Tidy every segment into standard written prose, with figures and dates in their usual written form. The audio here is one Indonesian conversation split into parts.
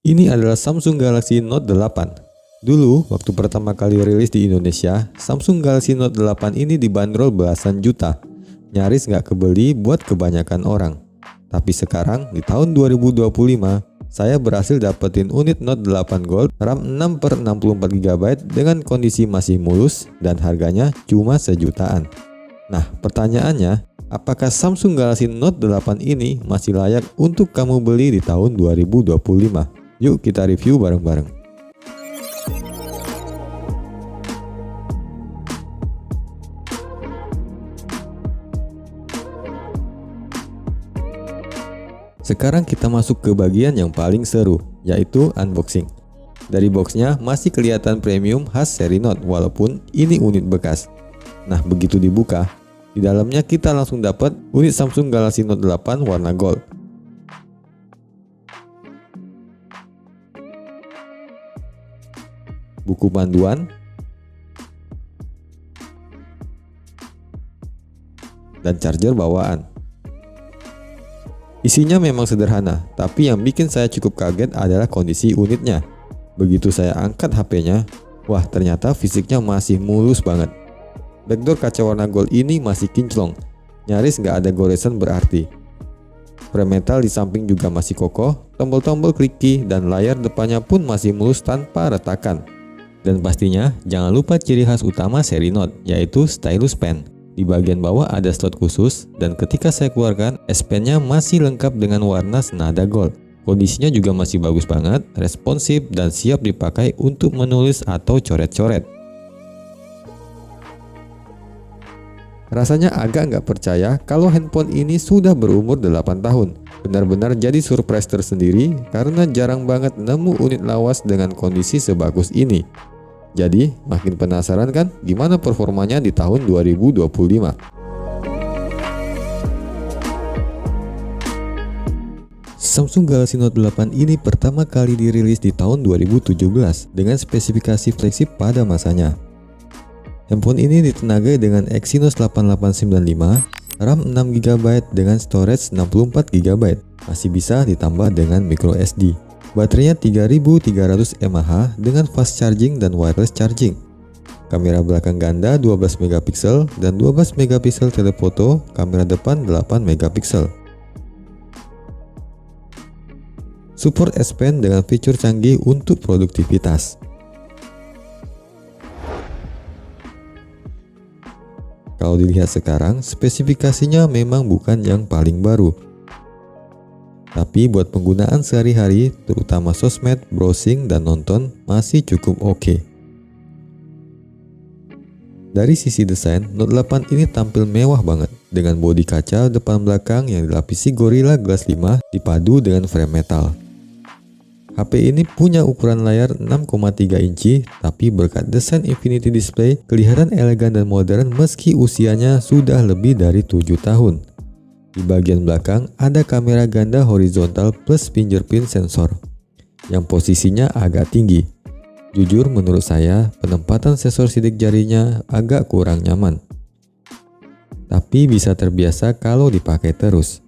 Ini adalah Samsung Galaxy Note 8. Dulu, waktu pertama kali rilis di Indonesia, Samsung Galaxy Note 8 ini dibanderol belasan juta. Nyaris nggak kebeli buat kebanyakan orang. Tapi sekarang, di tahun 2025, saya berhasil dapetin unit Note 8 Gold RAM 6/64GB dengan kondisi masih mulus dan harganya cuma sejutaan. Nah, pertanyaannya, apakah Samsung Galaxy Note 8 ini masih layak untuk kamu beli di tahun 2025? Yuk kita review bareng-bareng. Sekarang kita masuk ke bagian yang paling seru, yaitu unboxing. Dari boxnya masih kelihatan premium khas seri Note walaupun ini unit bekas. Nah, begitu dibuka, di dalamnya kita langsung dapat unit Samsung Galaxy Note 8 warna gold. Buku panduan, dan charger bawaan. Isinya memang sederhana, tapi yang bikin saya cukup kaget adalah kondisi unitnya. Begitu saya angkat HP-nya, wah ternyata fisiknya masih mulus banget. Backdoor kaca warna gold ini masih kinclong, nyaris nggak ada goresan berarti. Frame metal di samping juga masih kokoh, tombol-tombol kliki dan layar depannya pun masih mulus tanpa retakan. Dan pastinya jangan lupa ciri khas utama seri Note, yaitu stylus pen. Di bagian bawah ada slot khusus dan ketika saya keluarkan, S Pen-nya masih lengkap dengan warna senada gold. Kondisinya juga masih bagus banget, responsif dan siap dipakai untuk menulis atau coret-coret. Rasanya agak nggak percaya kalau handphone ini sudah berumur 8 tahun. Benar-benar jadi surprise tersendiri karena jarang banget nemu unit lawas dengan kondisi sebagus ini. Jadi, makin penasaran kan gimana performanya di tahun 2025? Samsung Galaxy Note 8 ini pertama kali dirilis di tahun 2017 dengan spesifikasi flagship pada masanya. Handphone ini ditenagai dengan Exynos 8895, RAM 6GB dengan storage 64GB, masih bisa ditambah dengan microSD. Baterainya 3300 mAh dengan fast charging dan wireless charging. Kamera belakang ganda 12 megapiksel dan 12 megapiksel telefoto, kamera depan 8 megapiksel. Support S Pen dengan fitur canggih untuk produktivitas. Kalau dilihat sekarang, spesifikasinya memang bukan yang paling baru. Tapi buat penggunaan sehari-hari, terutama sosmed, browsing, dan nonton, masih cukup oke. Dari sisi desain, Note 8 ini tampil mewah banget, dengan bodi kaca depan belakang yang dilapisi Gorilla Glass 5 dipadu dengan frame metal. HP ini punya ukuran layar 6,3 inci, tapi berkat desain Infinity Display, kelihatan elegan dan modern meski usianya sudah lebih dari 7 tahun. Di bagian belakang ada kamera ganda horizontal plus fingerprint sensor yang posisinya agak tinggi. Jujur menurut saya penempatan sensor sidik jarinya agak kurang nyaman. Tapi bisa terbiasa kalau dipakai terus.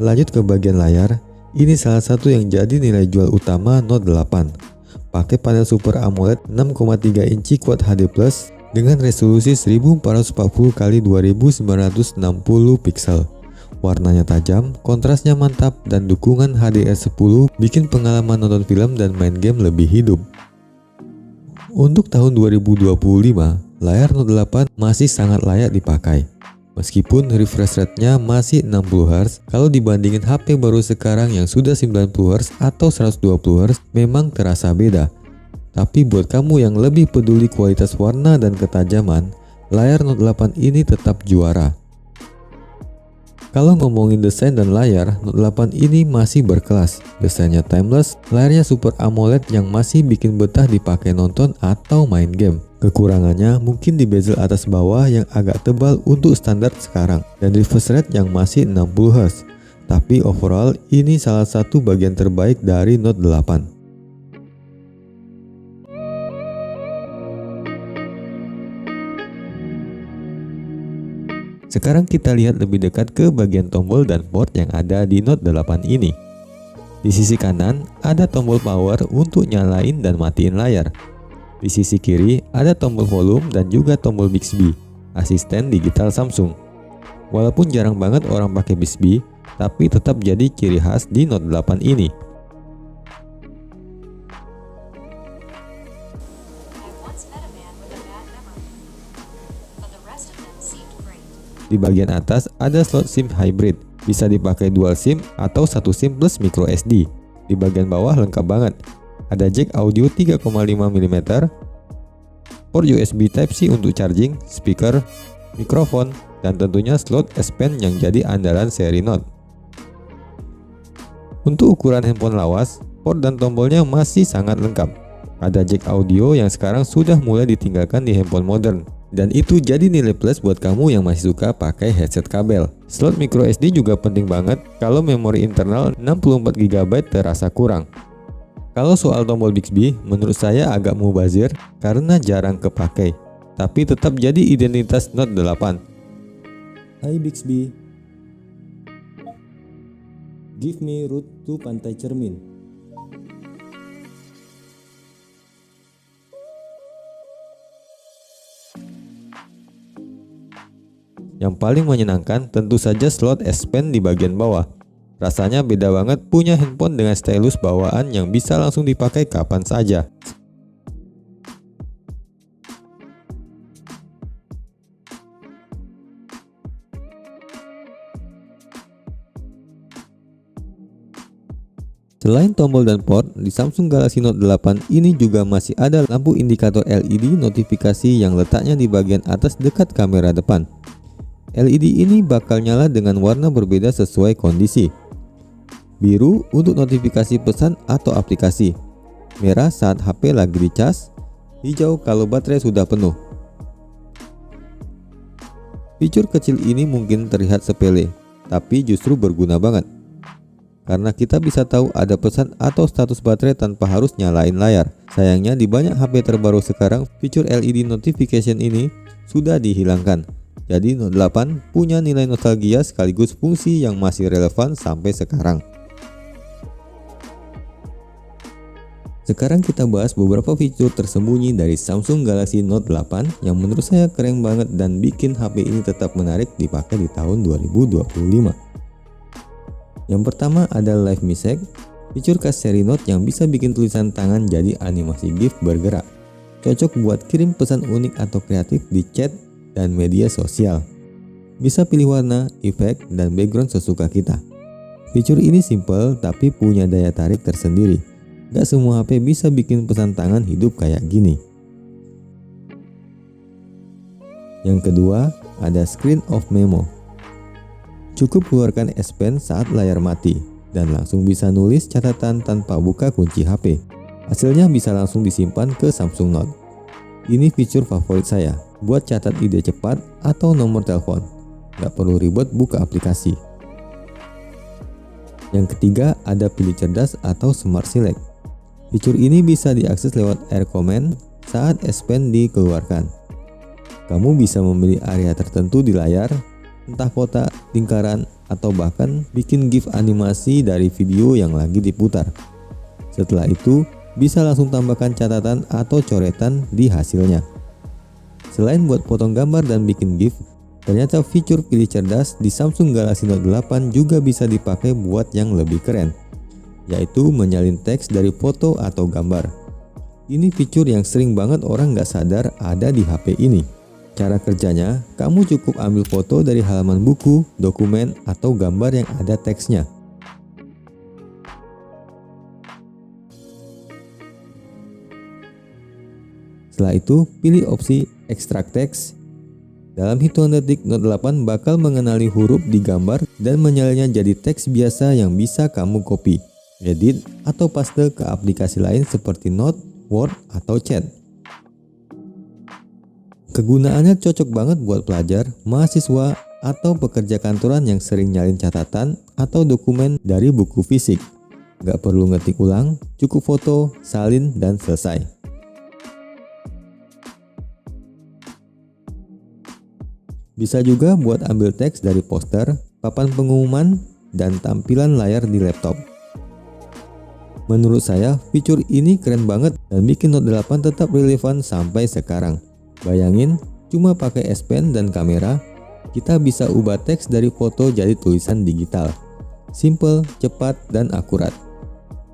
Lanjut ke bagian layar, ini salah satu yang jadi nilai jual utama Note 8. Pakai panel Super AMOLED 6,3 inci Quad HD Plus dengan resolusi 1440x2960 piksel. Warnanya tajam, kontrasnya mantap, dan dukungan HDR10 bikin pengalaman nonton film dan main game lebih hidup. Untuk tahun 2025, layar Note 8 masih sangat layak dipakai. Meskipun refresh rate-nya masih 60Hz, kalau dibandingin HP baru sekarang yang sudah 90Hz atau 120Hz memang terasa beda. Tapi buat kamu yang lebih peduli kualitas warna dan ketajaman, layar Note 8 ini tetap juara. Kalau ngomongin desain dan layar, Note 8 ini masih berkelas. Desainnya timeless, layarnya Super AMOLED yang masih bikin betah dipakai nonton atau main game. Kekurangannya mungkin di bezel atas bawah yang agak tebal untuk standar sekarang, dan refresh rate yang masih 60Hz. Tapi overall, ini salah satu bagian terbaik dari Note 8. Sekarang kita lihat lebih dekat ke bagian tombol dan port yang ada di Note 8 ini. Di sisi kanan ada tombol power untuk nyalain dan matiin layar. Di sisi kiri ada tombol volume dan juga tombol Bixby, asisten digital Samsung. Walaupun jarang banget orang pakai Bixby, tapi tetap jadi ciri khas di Note 8 ini. Di bagian atas ada slot SIM hybrid, bisa dipakai dual SIM atau satu SIM plus micro SD. Di bagian bawah lengkap banget, ada jack audio 3,5 mm, port USB Type-C untuk charging, speaker, mikrofon, dan tentunya slot S Pen yang jadi andalan seri Note. Untuk ukuran handphone lawas, port dan tombolnya masih sangat lengkap. Ada jack audio yang sekarang sudah mulai ditinggalkan di handphone modern. Dan itu jadi nilai plus buat kamu yang masih suka pakai headset kabel. Slot micro SD juga penting banget kalau memori internal 64 GB terasa kurang. Kalau soal tombol Bixby, menurut saya agak mubazir karena jarang kepakai. Tapi tetap jadi identitas Note 8. Hai Bixby, give me route to Pantai Cermin. Yang paling menyenangkan tentu saja slot S Pen di bagian bawah. Rasanya beda banget punya handphone dengan stylus bawaan yang bisa langsung dipakai kapan saja. Selain tombol dan port, di Samsung Galaxy Note 8 ini juga masih ada lampu indikator LED notifikasi yang letaknya di bagian atas dekat kamera depan. LED ini bakal nyala dengan warna berbeda sesuai kondisi. Biru untuk notifikasi pesan atau aplikasi, merah saat HP lagi dicas, hijau kalau baterai sudah penuh. Fitur kecil ini mungkin terlihat sepele, tapi justru berguna banget. Karena kita bisa tahu ada pesan atau status baterai tanpa harus nyalain layar. Sayangnya di banyak HP terbaru sekarang, fitur LED notification ini sudah dihilangkan. Jadi Note 8 punya nilai nostalgia sekaligus fungsi yang masih relevan sampai sekarang. Sekarang kita bahas beberapa fitur tersembunyi dari Samsung Galaxy Note 8 yang menurut saya keren banget dan bikin HP ini tetap menarik dipakai di tahun 2025. Yang pertama ada Live Message, fitur khas seri Note yang bisa bikin tulisan tangan jadi animasi GIF bergerak. Cocok buat kirim pesan unik atau kreatif di chat dan media sosial. Bisa pilih warna, efek, dan background sesuka kita. Fitur ini simple tapi punya daya tarik tersendiri. Gak semua HP bisa bikin pesan tangan hidup kayak gini. Yang kedua, ada Screen off Memo. Cukup keluarkan S Pen saat layar mati dan langsung bisa nulis catatan tanpa buka kunci HP. Hasilnya bisa langsung disimpan ke Samsung Note. Ini fitur favorit saya buat catat ide cepat atau nomor telepon. Gak perlu ribet buka aplikasi. Yang ketiga ada pilih cerdas atau Smart Select. Fitur ini bisa diakses lewat Air Command saat S Pen dikeluarkan. Kamu bisa memilih area tertentu di layar, entah kota, lingkaran, atau bahkan bikin GIF animasi dari video yang lagi diputar. Setelah itu, bisa langsung tambahkan catatan atau coretan di hasilnya. Selain buat potong gambar dan bikin GIF, ternyata fitur pilih cerdas di Samsung Galaxy Note 8 juga bisa dipakai buat yang lebih keren, yaitu menyalin teks dari foto atau gambar. Ini fitur yang sering banget orang nggak sadar ada di HP ini. Cara kerjanya, kamu cukup ambil foto dari halaman buku, dokumen, atau gambar yang ada teksnya. Setelah itu, pilih opsi Extract Text. Dalam hitungan detik, Note 8 bakal mengenali huruf di gambar dan menyalinnya jadi teks biasa yang bisa kamu copy, edit, atau paste ke aplikasi lain seperti Note, Word, atau Chat. Kegunaannya cocok banget buat pelajar, mahasiswa, atau pekerja kantoran yang sering nyalin catatan atau dokumen dari buku fisik. Gak perlu ngetik ulang, cukup foto, salin, dan selesai. Bisa juga buat ambil teks dari poster, papan pengumuman, dan tampilan layar di laptop. Menurut saya, fitur ini keren banget dan bikin Note 8 tetap relevan sampai sekarang. Bayangin, cuma pakai S Pen dan kamera, kita bisa ubah teks dari foto jadi tulisan digital. Simple, cepat, dan akurat.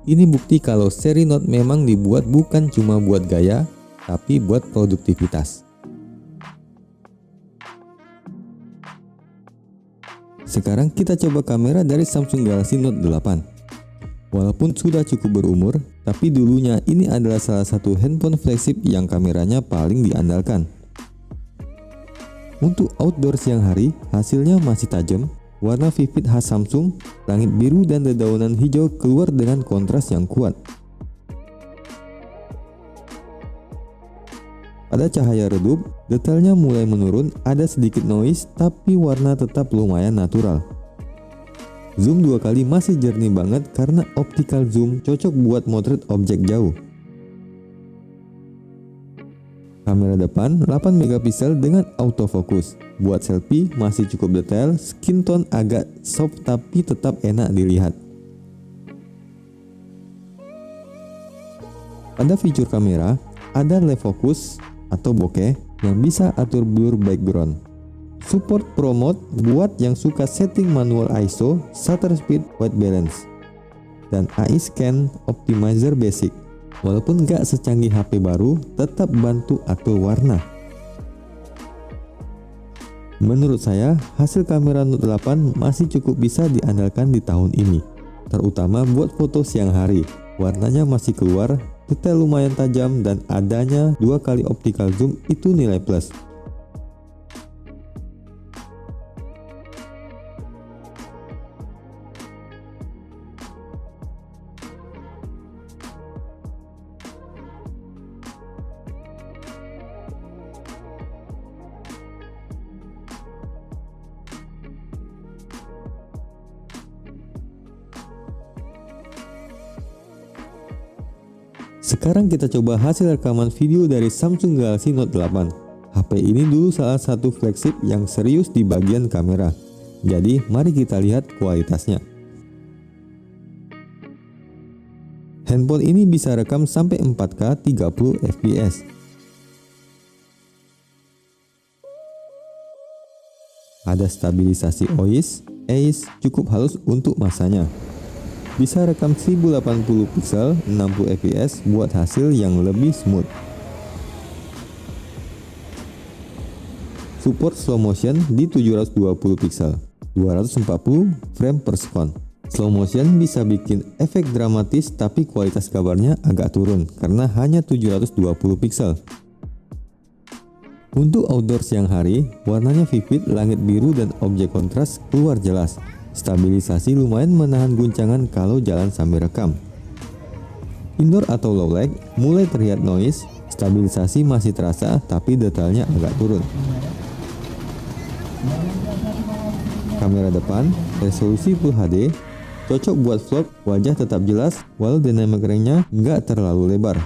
Ini bukti kalau seri Note memang dibuat bukan cuma buat gaya, tapi buat produktivitas. Sekarang kita coba kamera dari Samsung Galaxy Note 8. Walaupun sudah cukup berumur, tapi dulunya ini adalah salah satu handphone flagship yang kameranya paling diandalkan. Untuk outdoor siang hari, hasilnya masih tajam, warna vivid khas Samsung, langit biru dan dedaunan hijau keluar dengan kontras yang kuat. Pada cahaya redup, detailnya mulai menurun, ada sedikit noise, tapi warna tetap lumayan natural. Zoom 2 kali masih jernih banget karena optical zoom cocok buat motret objek jauh. Kamera depan 8 megapiksel dengan autofocus. Buat selfie masih cukup detail, skin tone agak soft tapi tetap enak dilihat. Pada fitur kamera, ada live focus atau bokeh yang bisa atur blur background. Support Pro Mode buat yang suka setting manual ISO, shutter speed, white balance. Dan AI Scan Optimizer Basic. Walaupun gak secanggih HP baru, tetap bantu atur warna. Menurut saya, hasil kamera Note 8 masih cukup bisa diandalkan di tahun ini. Terutama buat foto siang hari, warnanya masih keluar, detail lumayan tajam, dan adanya 2 kali optical zoom itu nilai plus. Sekarang kita coba hasil rekaman video dari Samsung Galaxy Note 8. HP ini dulu salah satu flagship yang serius di bagian kamera. Jadi mari kita lihat kualitasnya. Handphone ini bisa rekam sampai 4K 30 fps. Ada stabilisasi OIS, AIS cukup halus untuk masanya. Bisa rekam 1080 pixel 60 fps buat hasil yang lebih smooth. Support slow motion di 720 pixel, 240 frame per second. Slow motion bisa bikin efek dramatis tapi kualitas gambarnya agak turun karena hanya 720 pixel. Untuk outdoor siang hari, warnanya vivid, langit biru dan objek kontras keluar jelas. Stabilisasi lumayan menahan guncangan kalau jalan sambil rekam. Indoor atau low light mulai terlihat noise, stabilisasi masih terasa tapi detailnya agak turun. Kamera depan resolusi Full HD, cocok buat vlog, wajah tetap jelas walau dynamic range-nya nggak terlalu lebar.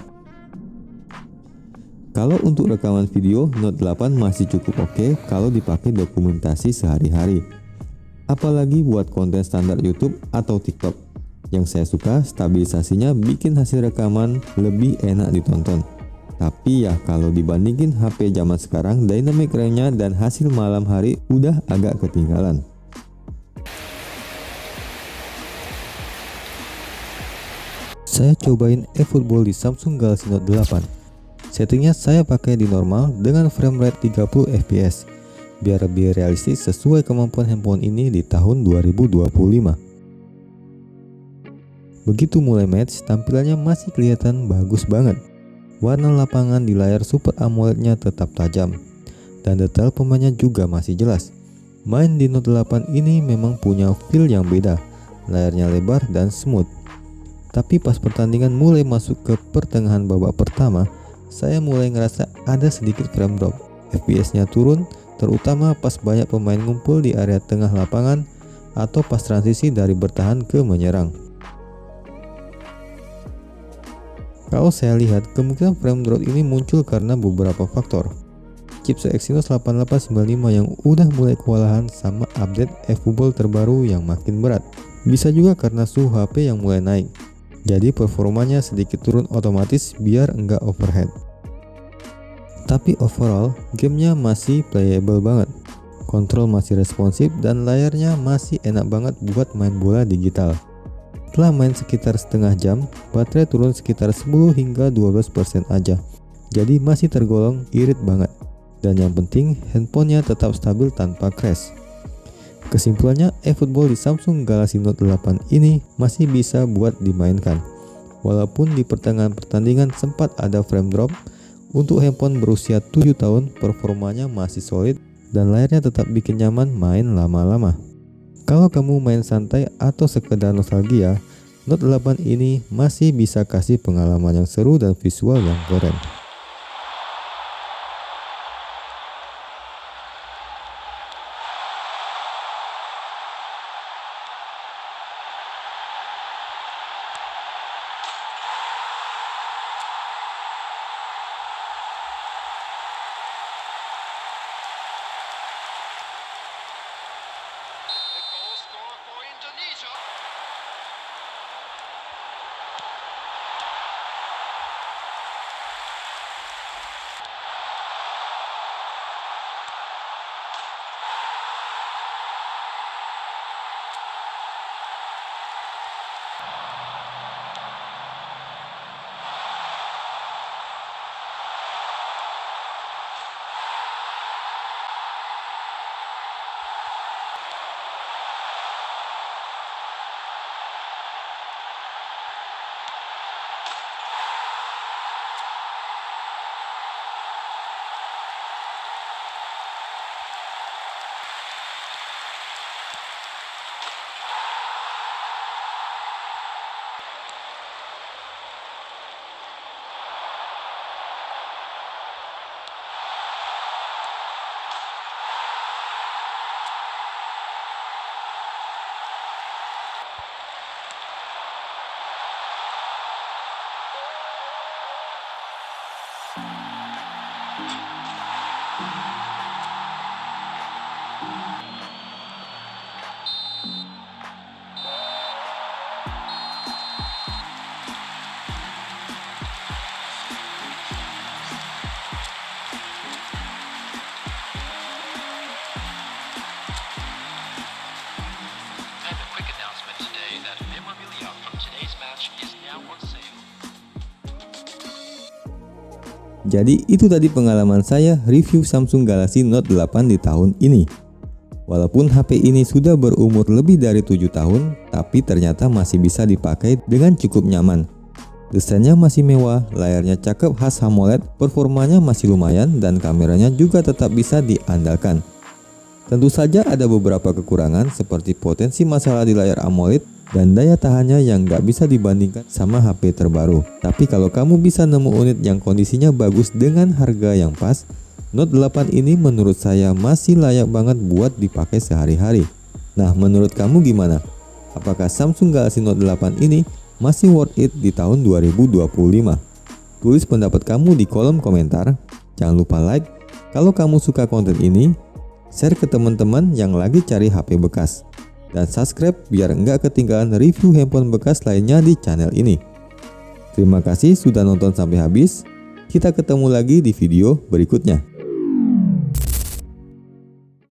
Kalau untuk rekaman video, Note 8 masih cukup oke kalau dipakai dokumentasi sehari-hari. Apalagi buat konten standar YouTube atau TikTok. Yang saya suka stabilisasinya bikin hasil rekaman lebih enak ditonton. Tapi ya kalau dibandingin HP zaman sekarang, dynamic range-nya dan hasil malam hari udah agak ketinggalan. Saya cobain eFootball di Samsung Galaxy Note 8. Settingnya saya pakai di normal dengan frame rate 30 fps. Biar lebih realistis sesuai kemampuan handphone ini di tahun 2025. Begitu mulai match, tampilannya masih kelihatan bagus banget. Warna lapangan di layar Super AMOLED-nya tetap tajam, dan detail pemainnya juga masih jelas. Main di Note 8 ini memang punya feel yang beda, layarnya lebar dan smooth. Tapi pas pertandingan mulai masuk ke pertengahan babak pertama, saya mulai ngerasa ada sedikit frame drop. FPS-nya turun, terutama pas banyak pemain ngumpul di area tengah lapangan atau pas transisi dari bertahan ke menyerang. Kalau saya lihat, kemungkinan frame drop ini muncul karena beberapa faktor. Chipset Exynos 8895 yang udah mulai kewalahan sama update eFootball terbaru yang makin berat. Bisa juga karena suhu HP yang mulai naik. jadi performanya sedikit turun otomatis biar enggak overheat. Tapi overall, gamenya masih playable banget. Kontrol masih responsif dan layarnya masih enak banget buat main bola digital. Setelah main sekitar setengah jam, baterai turun sekitar 10 hingga 12% aja. Jadi masih tergolong irit banget. Dan yang penting, handphonenya tetap stabil tanpa crash. Kesimpulannya, eFootball di Samsung Galaxy Note 8 ini masih bisa buat dimainkan. Walaupun di pertengahan pertandingan sempat ada frame drop, untuk handphone berusia 7 tahun performanya masih solid dan layarnya tetap bikin nyaman main lama-lama. Kalau kamu main santai atau sekedar nostalgia, Note 8 ini masih bisa kasih pengalaman yang seru dan visual yang keren. Jadi itu tadi pengalaman saya review Samsung Galaxy Note 8 di tahun ini. Walaupun HP ini sudah berumur lebih dari 7 tahun, tapi ternyata masih bisa dipakai dengan cukup nyaman. Desainnya masih mewah, layarnya cakep khas AMOLED, performanya masih lumayan, dan kameranya juga tetap bisa diandalkan. Tentu saja ada beberapa kekurangan seperti potensi masalah di layar AMOLED dan daya tahannya yang nggak bisa dibandingkan sama HP terbaru. Tapi kalau kamu bisa nemu unit yang kondisinya bagus dengan harga yang pas, Note 8 ini menurut saya masih layak banget buat dipakai sehari-hari. Nah, menurut kamu gimana? Apakah Samsung Galaxy Note 8 ini masih worth it di tahun 2025? Tulis pendapat kamu di kolom komentar. Jangan lupa like kalau kamu suka konten ini, share ke teman-teman yang lagi cari HP bekas, dan subscribe biar nggak ketinggalan review handphone bekas lainnya di channel ini. Terima kasih sudah nonton sampai habis. Kita ketemu lagi di video berikutnya.